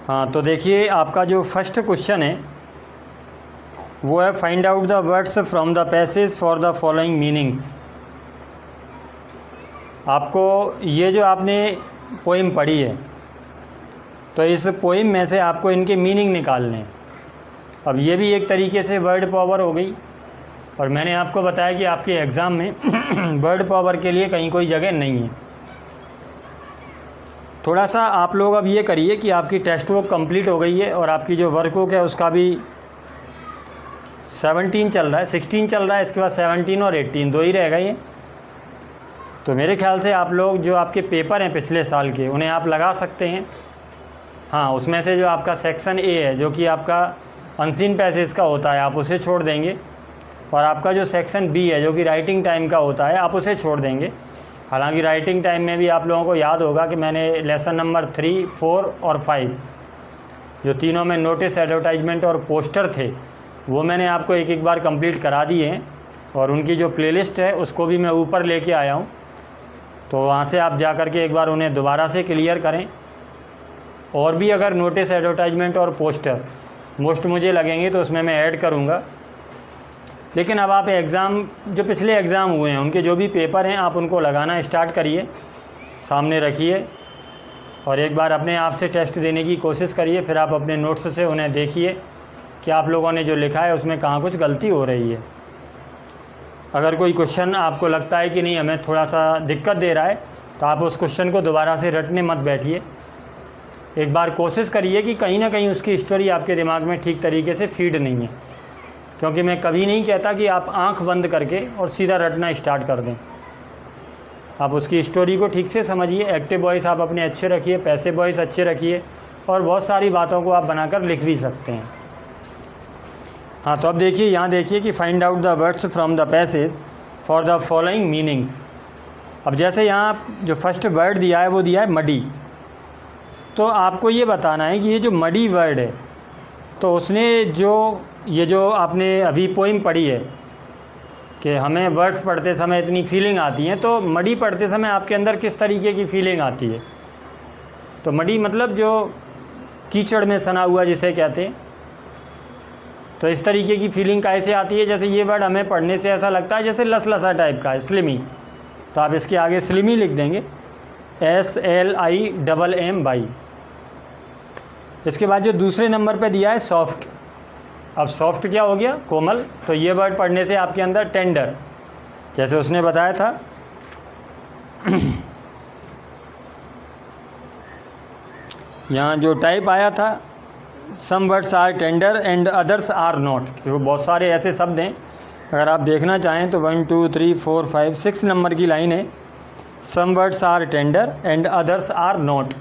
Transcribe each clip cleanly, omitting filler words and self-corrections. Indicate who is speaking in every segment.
Speaker 1: हाँ, तो देखिए आपका जो फर्स्ट क्वेश्चन है वो है find out the words from the passage for the following meanings. आपको ये जो आपने पोइम पढ़ी है तो इस पोइम में से आपको इनके मीनिंग निकालने हैं। अब ये भी एक तरीके से वर्ड पावर हो गई, और मैंने आपको बताया कि आपके एग्ज़ाम में वर्ड पावर के लिए कहीं कोई जगह नहीं है। थोड़ा सा आप लोग अब ये करिए कि आपकी टेक्स्ट बुक कंप्लीट हो गई है और आपकी जो वर्क बुक है उसका भी 17 चल रहा है, 16 चल रहा है, इसके बाद 17 और 18 दो ही रह गए हैं। तो मेरे ख्याल से आप लोग जो आपके पेपर हैं पिछले साल के उन्हें आप लगा सकते हैं। हाँ, उसमें से जो आपका सेक्शन ए है जो कि आपका अनसीन पैसेज का होता है आप उसे छोड़ देंगे, और आपका जो सेक्शन बी है जो कि राइटिंग टाइम का होता है आप उसे छोड़ देंगे। हालांकि राइटिंग टाइम में भी आप लोगों को याद होगा कि मैंने लेसन नंबर 3, 4 और 5 जो तीनों में नोटिस, एडवर्टाइजमेंट और पोस्टर थे वो मैंने आपको एक एक बार कंप्लीट करा दिए हैं, और उनकी जो प्लेलिस्ट है उसको भी मैं ऊपर लेके आया हूँ। तो वहाँ से आप जा कर के एक बार उन्हें दोबारा से क्लियर करें। और भी अगर नोटिस, एडवर्टाइजमेंट और पोस्टर मोस्ट मुझे लगेंगे तो उसमें मैं ऐड करूँगा। लेकिन अब आप एग्ज़ाम जो पिछले एग्ज़ाम हुए हैं उनके जो भी पेपर हैं आप उनको लगाना स्टार्ट करिए, सामने रखिए और एक बार अपने आप से टेस्ट देने की कोशिश करिए। फिर आप अपने नोट्स से उन्हें देखिए कि आप लोगों ने जो लिखा है उसमें कहाँ कुछ गलती हो रही है। अगर कोई क्वेश्चन आपको लगता है कि नहीं हमें थोड़ा सा दिक्कत दे रहा है तो आप उस क्वेश्चन को दोबारा से रटने मत बैठिए। एक बार कोशिश करिए कि कहीं ना कहीं उसकी स्टोरी आपके दिमाग में ठीक तरीके से फीड नहीं है, क्योंकि मैं कभी नहीं कहता कि आप आंख बंद करके और सीधा रटना स्टार्ट कर दें। आप उसकी स्टोरी को ठीक से समझिए। एक्टिव वॉइस आप अपने अच्छे रखिए, पैसिव वॉइस अच्छे रखिए, और बहुत सारी बातों को आप बनाकर लिख भी सकते हैं। हाँ, तो अब देखिए यहाँ देखिए कि find out the words from the passage for the following meanings. अब जैसे यहाँ जो फर्स्ट वर्ड दिया है वो दिया है मडी, तो आपको ये बताना है कि ये जो मडी वर्ड है तो उसने ये जो आपने अभी पोइम पढ़ी है कि हमें वर्ड्स पढ़ते समय इतनी फीलिंग आती है, तो मडी पढ़ते समय आपके अंदर किस तरीके की फीलिंग आती है। तो मडी मतलब जो कीचड़ में सना हुआ जिसे कहते हैं, तो इस तरीके की फीलिंग कैसे आती है। जैसे ये वर्ड हमें पढ़ने से ऐसा लगता है जैसे लसलसा टाइप का है, स्लिमी, तो आप इसके आगे स्लिमी लिख देंगे, SLIMM। इसके बाद जो दूसरे नंबर पे दिया है सॉफ्ट। अब सॉफ्ट क्या हो गया? कोमल। तो ये वर्ड पढ़ने से आपके अंदर टेंडर, जैसे उसने बताया था यहाँ जो टाइप आया था, some words are tender and others are not, क्योंकि बहुत सारे ऐसे शब्द हैं। अगर आप देखना चाहें तो 1 2 3 4 5 6 नंबर की लाइन है, some words are tender and others are not.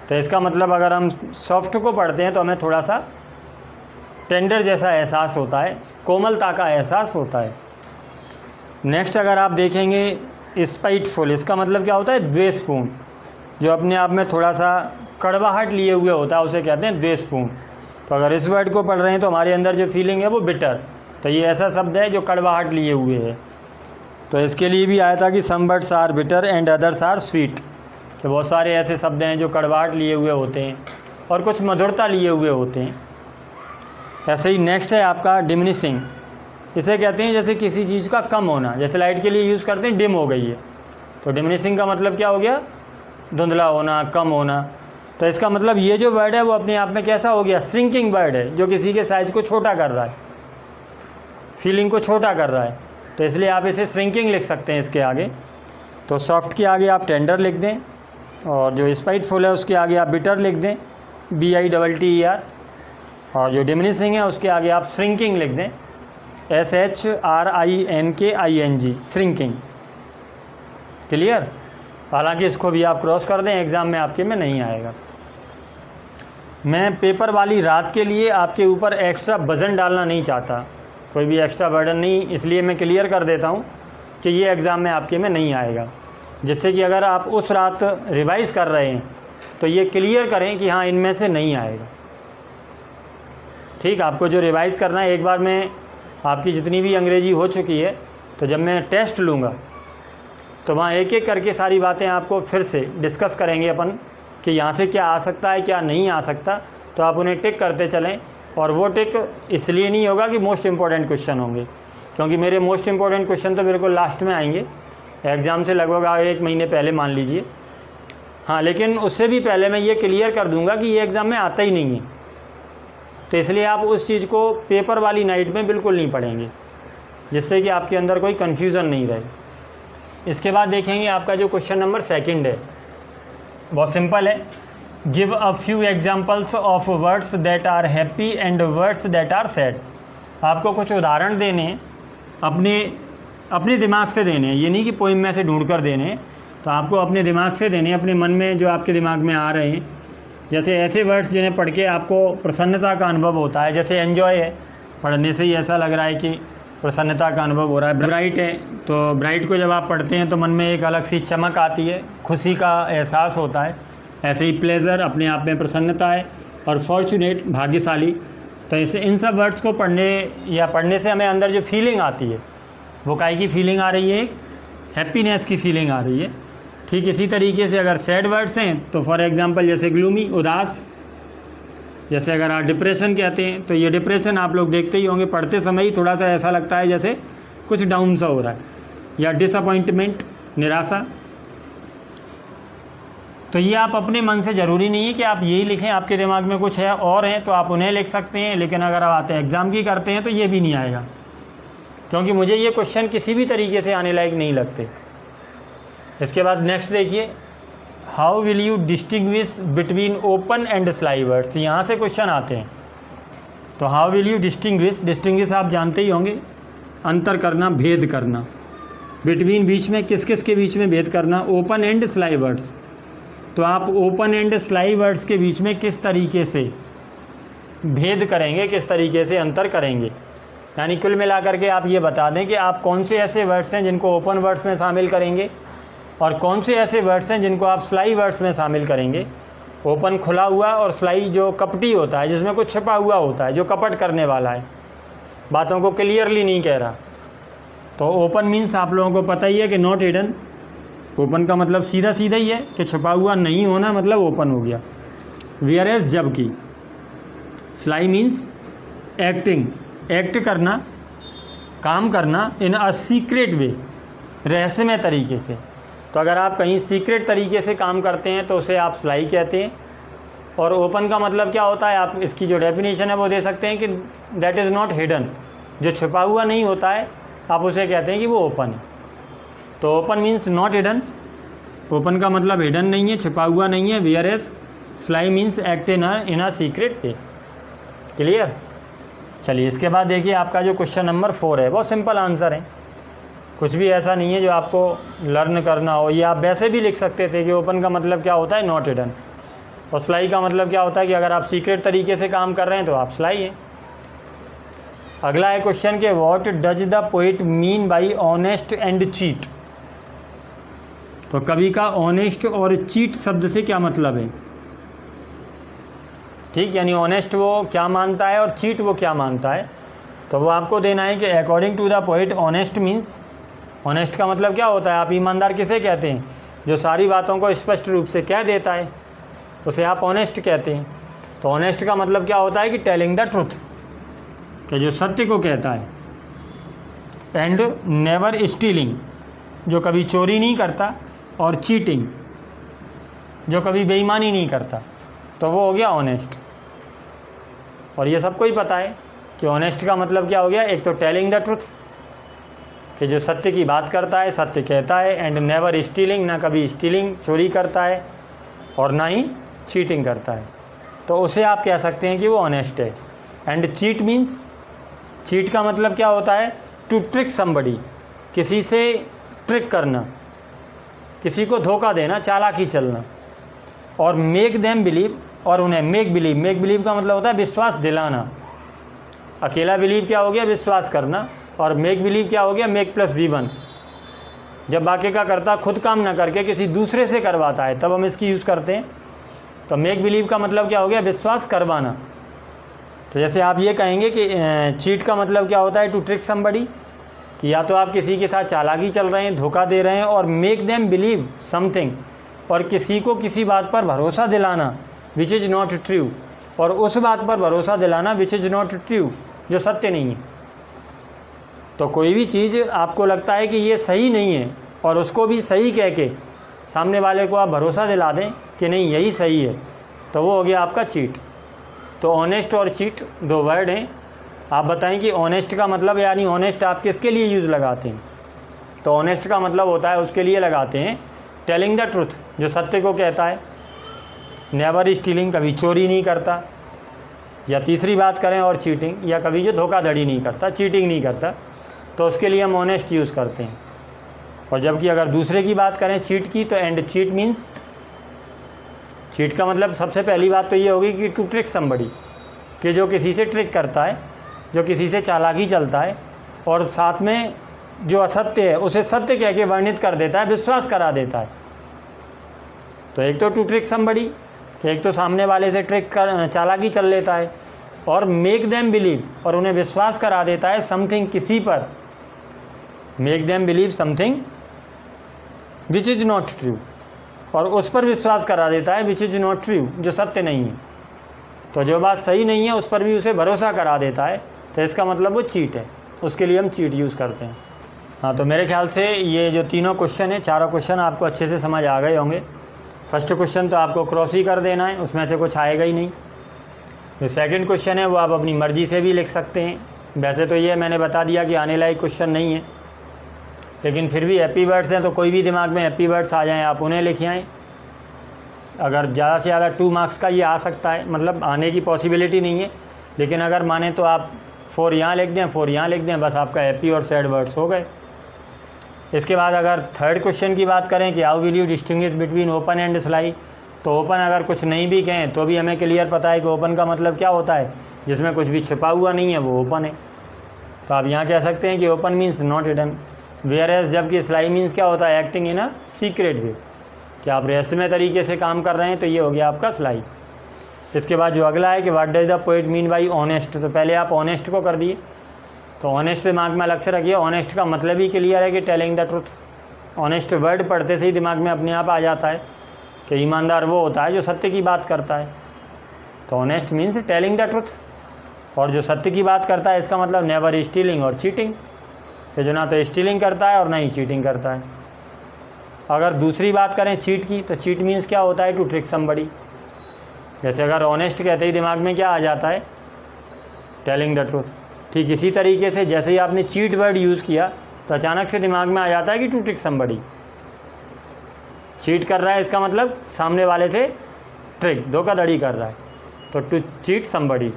Speaker 1: तो इसका मतलब अगर हम सॉफ्ट को पढ़ते हैं तो हमें थोड़ा सा टेंडर जैसा एहसास होता है, कोमलता का एहसास होता है। नेक्स्ट अगर आप देखेंगे स्पाइटफुल, इसका मतलब क्या होता है? द्वेषपूर्ण, जो अपने आप में थोड़ा सा कड़वाहट लिए हुए होता है उसे कहते हैं द्वेषपूर्ण। तो अगर इस वर्ड को पढ़ रहे हैं तो हमारे अंदर जो फीलिंग है वो बिटर, तो ये ऐसा शब्द है जो कड़वाहट लिए हुए है। तो इसके लिए भी आया था कि some words are bitter and others are sweet, तो बहुत सारे ऐसे शब्द हैं जो कड़वाहट लिए हुए होते हैं और कुछ मधुरता लिए हुए होते हैं। ऐसे ही नेक्स्ट है आपका डिमिनिशिंग, इसे कहते हैं जैसे किसी चीज़ का कम होना, जैसे लाइट के लिए यूज़ करते हैं डिम हो गई है, तो डिमिनिशिंग का मतलब क्या हो गया? धुंधला होना, कम होना। तो इसका मतलब ये जो वर्ड है वो अपने आप में कैसा हो गया? श्रिंकिंग वर्ड है, जो किसी के साइज़ को छोटा कर रहा है, फीलिंग को छोटा कर रहा है, तो इसलिए आप इसे श्रिंकिंग लिख सकते हैं इसके आगे। तो सॉफ्ट के आगे आप टेंडर लिख दें, और जो स्पाइटफुल है उसके आगे आप बिटर लिख दें, BITTER, और जो डिमिनिशिंग है उसके आगे आप श्रिंकिंग लिख दें, SHRINKING, श्रिंकिंग। क्लियर? हालांकि इसको भी आप क्रॉस कर दें, एग्ज़ाम में आपके में नहीं आएगा। मैं पेपर वाली रात के लिए आपके ऊपर एक्स्ट्रा वज़न डालना नहीं चाहता, कोई भी एक्स्ट्रा बर्डन नहीं, इसलिए मैं क्लियर कर देता हूँ कि ये एग्ज़ाम में आपके में नहीं आएगा, जिससे कि अगर आप उस रात रिवाइज़ कर रहे हैं तो ये क्लियर करें कि हाँ इनमें से नहीं आएगा। ठीक, आपको जो रिवाइज़ करना है, एक बार में आपकी जितनी भी अंग्रेजी हो चुकी है तो जब मैं टेस्ट लूँगा तो वहाँ एक एक करके सारी बातें आपको फिर से डिस्कस करेंगे अपन कि यहाँ से क्या आ सकता है क्या नहीं आ सकता, तो आप उन्हें टिक करते चलें। और वो टिक इसलिए नहीं होगा कि मोस्ट इम्पॉर्टेंट क्वेश्चन होंगे, क्योंकि मेरे मोस्ट इम्पॉर्टेंट क्वेश्चन तो बिल्कुल लास्ट में आएंगे, एग्ज़ाम से लगभग 1 महीने पहले मान लीजिए। हाँ, लेकिन उससे भी पहले मैं ये क्लियर कर दूंगा कि ये एग्ज़ाम में आता ही नहीं है, तो इसलिए आप उस चीज़ को पेपर वाली नाइट में बिल्कुल नहीं पढ़ेंगे, जिससे कि आपके अंदर कोई कन्फ्यूज़न नहीं रहे। इसके बाद देखेंगे आपका जो क्वेश्चन नंबर 2 है, बहुत सिंपल है। Give a few examples of words that are happy and words that are sad. आपको कुछ उदाहरण देने हैं, अपने दिमाग से देने हैं, ये नहीं कि पोइम में से ढूंढ कर देने हैं, तो आपको अपने दिमाग से देने, अपने मन में जो आपके दिमाग में आ रहे हैं। जैसे ऐसे वर्ड्स जिन्हें पढ़ के आपको प्रसन्नता का अनुभव होता है, जैसे एन्जॉय है, पढ़ने से ही ऐसा लग रहा है कि प्रसन्नता का अनुभव हो रहा है। ब्राइट है, तो ब्राइट को जब आप पढ़ते हैं तो मन में एक अलग सी चमक आती है, खुशी का एहसास होता है। ऐसे ही प्लेजर अपने आप में प्रसन्नता है, और फॉर्चुनेट भाग्यशाली। तो ऐसे इन सब वर्ड्स को पढ़ने से हमें अंदर जो फीलिंग आती है वो काहे की फीलिंग आ रही है, हैप्पीनेस की फीलिंग आ रही है। ठीक इसी तरीके से अगर सैड वर्ड्स हैं तो फॉर एग्जांपल जैसे ग्लूमी, उदास। जैसे अगर आप डिप्रेशन कहते हैं तो ये डिप्रेशन आप लोग देखते ही होंगे, पढ़ते समय ही थोड़ा सा ऐसा लगता है जैसे कुछ डाउन सा हो रहा है। या डिसअपॉइंटमेंट, निराशा। तो ये आप अपने मन से, ज़रूरी नहीं है कि आप यही लिखें, आपके दिमाग में कुछ है और हैं तो आप उन्हें लिख सकते हैं, लेकिन अगर आप आते एग्ज़ाम की करते हैं तो ये भी नहीं आएगा, क्योंकि मुझे ये क्वेश्चन किसी भी तरीके से आने लायक नहीं लगते। इसके बाद नेक्स्ट देखिए, how will you distinguish between open and sly words. यहाँ से क्वेश्चन आते हैं। तो हाउ विल यू डिस्टिंग्विश आप जानते ही होंगे, अंतर करना, भेद करना। बिटवीन बीच में, किस किस के बीच में भेद करना, ओपन एंड स्लाई वर्ड्स। तो आप ओपन एंड स्लाई वर्ड्स के बीच में किस तरीके से भेद करेंगे, किस तरीके से अंतर करेंगे। यानी कुल मिलाकर के आप ये बता दें कि आप कौन से ऐसे वर्ड्स हैं जिनको ओपन वर्ड्स में शामिल करेंगे और कौन से ऐसे वर्ड्स हैं जिनको आप स्लाई वर्ड्स में शामिल करेंगे। ओपन खुला हुआ और स्लाई जो कपटी होता है, जिसमें कुछ छिपा हुआ होता है, जो कपट करने वाला है, बातों को क्लियरली नहीं कह रहा। तो ओपन मीन्स आप लोगों को पता ही है कि नॉट हिडन। ओपन का मतलब सीधा सीधा ही है कि छुपा हुआ नहीं होना, मतलब ओपन हो गया। वेयर एज, जबकि। स्लाई मीन्स एक्टिंग, एक्ट करना, काम करना, इन अ सीक्रेट वे, रहस्यमय तरीके से। तो अगर आप कहीं सीक्रेट तरीके से काम करते हैं तो उसे आप स्लाई कहते हैं। और ओपन का मतलब क्या होता है, आप इसकी जो डेफिनेशन है वो दे सकते हैं कि दैट इज़ नॉट हिडन, जो छुपा हुआ नहीं होता है आप उसे कहते हैं कि वो ओपन है। तो open means not hidden, open का मतलब हिडन नहीं है, छुपा हुआ नहीं है। Whereas sly means act in a secret way. Clear. चलिए इसके बाद देखिए आपका जो क्वेश्चन नंबर 4 है, बहुत सिंपल आंसर है, कुछ भी ऐसा नहीं है जो आपको लर्न करना हो। ये आप वैसे भी लिख सकते थे कि ओपन का मतलब क्या होता है, नॉट हिडन, और स्लाई का मतलब क्या होता है कि अगर आप सीक्रेट तरीके से काम कर रहे हैं तो आप स्लाई हैं। अगला है क्वेश्चन के what does the poet mean by honest and cheat. तो कवि का ऑनेस्ट और चीट शब्द से क्या मतलब है, ठीक, यानी ऑनेस्ट वो क्या मानता है और चीट वो क्या मानता है। तो वो आपको देना है कि according to the poet honest means, honest का मतलब क्या होता है, आप ईमानदार किसे कहते हैं, जो सारी बातों को स्पष्ट रूप से कह देता है, उसे आप ऑनेस्ट कहते हैं। तो ऑनेस्ट का मतलब क्या होता है कि टेलिंग द ट्रुथ, कि जो सत्य को कहता है। एंड नेवर स्टीलिंग, जो कभी चोरी नहीं करता, और चीटिंग, जो कभी बेईमानी नहीं करता, तो वो हो गया ऑनेस्ट। और ये सबको ही पता है कि ऑनेस्ट का मतलब क्या हो गया, एक तो टेलिंग द ट्रुथ, कि जो सत्य की बात करता है, सत्य कहता है। एंड नेवर स्टीलिंग, ना कभी स्टीलिंग, चोरी करता है, और ना ही चीटिंग करता है, तो उसे आप कह सकते हैं कि वो ऑनेस्ट है। एंड चीट मीन्स, चीट का मतलब क्या होता है, टू ट्रिक समबडी, किसी से ट्रिक करना, किसी को धोखा देना, चालाकी चलना। और मेक देम बिलीव, और उन्हें मेक बिलीव, मेक बिलीव का मतलब होता है विश्वास दिलाना। अकेला बिलीव क्या हो गया, विश्वास करना, और मेक बिलीव क्या हो गया, मेक प्लस V1। जब बाकी का करता खुद काम ना करके किसी दूसरे से करवाता है तब हम इसकी यूज़ करते हैं। तो मेक बिलीव का मतलब क्या हो गया, विश्वास करवाना। तो जैसे आप ये कहेंगे कि चीट का मतलब क्या होता है, टू ट्रिक समबडी, कि या तो आप किसी के साथ चालाकी चल रहे हैं, धोखा दे रहे हैं। और मेक देम बिलीव समथिंग, और किसी को किसी बात पर भरोसा दिलाना विच इज़ नॉट ट्रू, और उस बात पर भरोसा दिलाना विच इज़ नॉट ट्रू, जो सत्य नहीं है। तो कोई भी चीज़ आपको लगता है कि ये सही नहीं है और उसको भी सही कह के सामने वाले को आप भरोसा दिला दें कि नहीं यही सही है, तो वो हो गया आपका चीट। तो ऑनेस्ट और चीट दो वर्ड हैं। आप बताएं कि ऑनेस्ट का मतलब, यानी ऑनेस्ट आप किसके लिए यूज़ लगाते हैं? तो ऑनेस्ट का मतलब होता है, उसके लिए लगाते हैं टेलिंग द ट्रुथ, जो सत्य को कहता है। नेवर स्टीलिंग, कभी चोरी नहीं करता, या तीसरी बात करें और चीटिंग, या कभी जो धोखाधड़ी नहीं करता, चीटिंग नहीं करता, तो उसके लिए हम ऑनेस्ट यूज़ करते हैं। और जबकि अगर दूसरे की बात करें चीट की, तो एंड चीट मीन्स, चीट का मतलब सबसे पहली बात तो ये होगी कि टू ट्रिक समबडी, कि जो किसी से ट्रिक करता है, जो किसी से चालाकी चलता है और साथ में जो असत्य है उसे सत्य कह के वर्णित कर देता है, विश्वास करा देता है। तो एक तो टू ट्रिक समबडी, कि एक तो सामने वाले से ट्रिक कर चालाकी चल लेता है, और मेक देम बिलीव, और उन्हें विश्वास करा देता है समथिंग, किसी पर, make them believe something which is not true, और उस पर विश्वास करा देता है विच इज़ नॉट ट्रू, जो सत्य नहीं है। तो जो बात सही नहीं है उस पर भी उसे भरोसा करा देता है, तो इसका मतलब वो चीट है, उसके लिए हम चीट यूज़ करते हैं। हाँ, तो मेरे ख्याल से ये जो तीनों क्वेश्चन है, चारों क्वेश्चन आपको अच्छे से समझ आ गए होंगे। फर्स्ट क्वेश्चन तो आपको क्रॉस ही कर देना है, उसमें से कुछ आएगा ही नहीं। जो सेकंड क्वेश्चन है वो आप अपनी मर्ज़ी से भी लिख सकते हैं। वैसे तो ये मैंने बता दिया कि आने लायक क्वेश्चन नहीं है, लेकिन फिर भी हैप्पी वर्ड्स हैं, तो कोई भी दिमाग में हैप्पी वर्ड्स आ जाएँ आप उन्हें लिख आएँ। अगर ज़्यादा से ज़्यादा 2 मार्क्स का ये आ सकता है, मतलब आने की पॉसिबिलिटी नहीं है, लेकिन अगर माने तो आप 4 यहाँ लिख दें, 4 यहाँ लिख दें, बस आपका हैप्पी और सैड वर्ड्स हो गए। इसके बाद अगर थर्ड क्वेश्चन की बात करें कि how will you distinguish between open and sly, तो ओपन अगर कुछ नहीं भी कहें तो भी हमें क्लियर पता है कि ओपन का मतलब क्या होता है, जिसमें कुछ भी छिपा हुआ नहीं है वो ओपन है। तो आप यहाँ कह सकते हैं कि open means not hidden, whereas जबकि स्लाई मीन्स क्या होता है, एक्टिंग इन अ सीक्रेट वे, कि आप रहस्यमय तरीके से काम कर रहे हैं, तो ये हो गया आपका स्लाई। इसके बाद जो अगला है कि what does the poet mean by honest, तो पहले आप ऑनेस्ट को कर दिए, तो ऑनेस्ट दिमाग में अलग से रखिए। ऑनेस्ट का मतलब ही क्लियर है कि telling the truth. Honest word पढ़ते से ही दिमाग में अपने आप आ जाता है कि ईमानदार वो होता है जो सत्य की बात करता है। तो honest means telling the truth, और जो सत्य की बात करता है इसका मतलब नेवर स्टीलिंग और चीटिंग, कि जो ना तो स्टीलिंग करता है और ना ही चीटिंग करता है। अगर दूसरी बात करें चीट की, तो चीट मीन्स क्या होता है, टू ट्रिक समबडी। जैसे अगर ऑनेस्ट कहते ही दिमाग में क्या आ जाता है, टेलिंग द ट्रुथ। ठीक इसी तरीके से जैसे ही आपने चीट वर्ड यूज़ किया तो अचानक से दिमाग में आ जाता है कि टू ट्रिक समबडी, चीट कर रहा है, इसका मतलब सामने वाले से ट्रिक, धोखाधड़ी कर रहा है। तो टू चीट समबडी,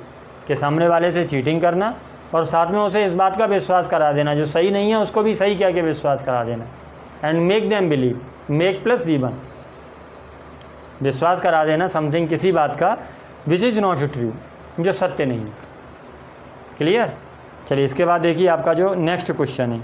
Speaker 1: कि सामने वाले से चीटिंग करना और साथ में उसे इस बात का विश्वास करा देना, जो सही नहीं है उसको भी सही कह के विश्वास करा देना। And make them believe, make plus V1, विश्वास करा देना समथिंग, किसी बात का, विच इज़ नॉट ट्रू, जो सत्य नहीं है। क्लियर? चलिए इसके बाद देखिए आपका जो नेक्स्ट क्वेश्चन है।